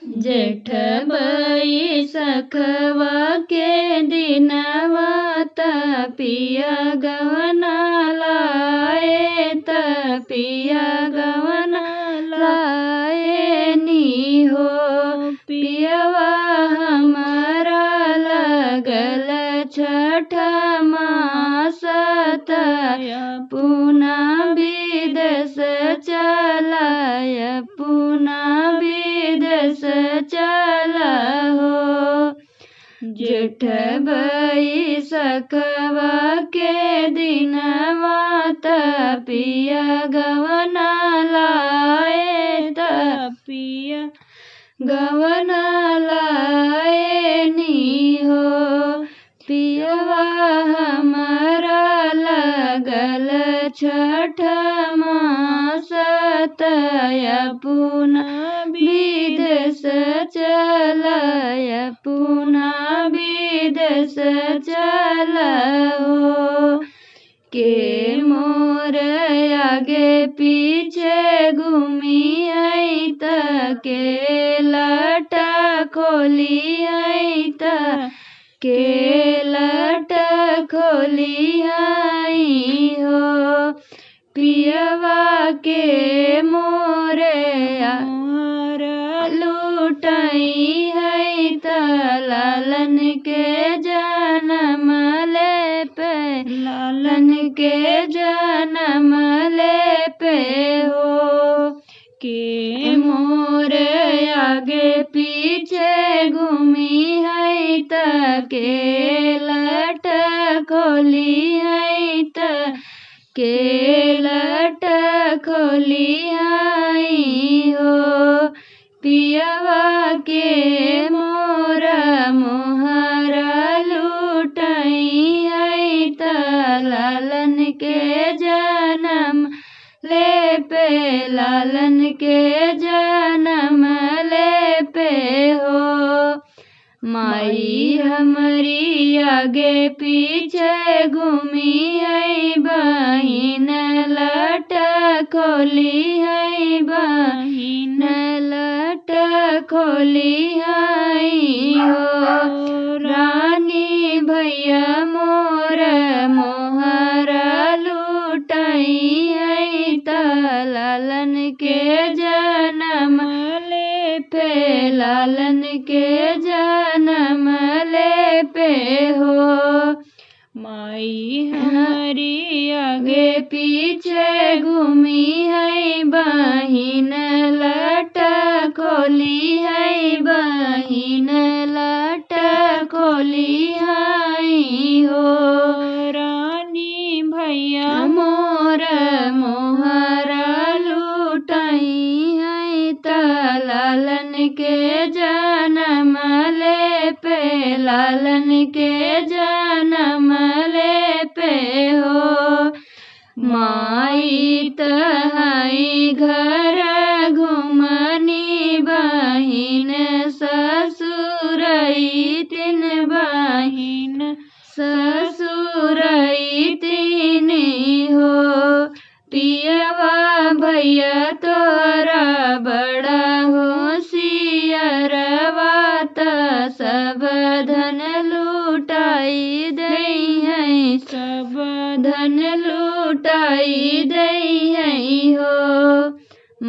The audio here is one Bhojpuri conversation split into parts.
जेठ बैसखवा के दिनवा पिया गवना लाए पिया गवना लाए नी हो पियवा हमारा लगल छठ मास पुनः विदेश चलाय पुनः विदेश चला हो जेठ बैसखवा के दिनवा पिया गवना लाए पिया गवना लाए नी हो पियवा हमारा लगल छठ मास पुनः विदेश चलाय पुनः विदेश चला हो के मोर आगे पीछे घूमी आई के लटा खोली आई के लटा खोली आई हो पियवा के मोरे लुटाई है लालन के जन्म ले पे लालन के जन्म ले पे हो के मोरे आगे पीछे घूमी है के लट खोली है के लट खोली आई हो पियवा के मोरा मोहरा लुटाई है लालन के जन्म ले पे लालन के जन्म ले पे हो माई हमारी आगे पीछे घूमी है बहिन लट खोली है बहिन लट खोली है हो रानी भैया मोर मोहरा लुटाई है लालन के जन्म ले पे लालन के जन्म ले पे हो माई हमारी आगे पीछे घूमी है बहिन लट खोली है बहिन लट खोली है हो रानी भैया मोर मोहरा लुटाई है लालन के जन्म ले पे लालन के जन्म ले पे हो माई तहाई घर घुमनी बहिन ससुरई तीन बहिन ससुरई तीन हो पियवा भैया तोरा बड़ा होशियारवा सब धन लुटाई दई है सब धन लुटाई दई है हो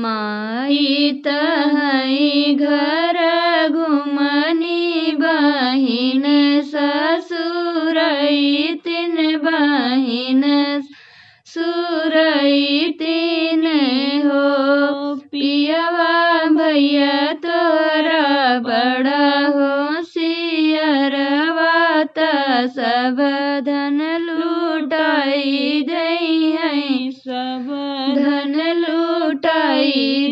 माई तहाई घर घुमनी बहिन ससुरई तीन बहिन सुरई तीन हो पियवा भैया तोरा बड़ा होशियारवा सब धन लुटाई दई है सब धन लुटाई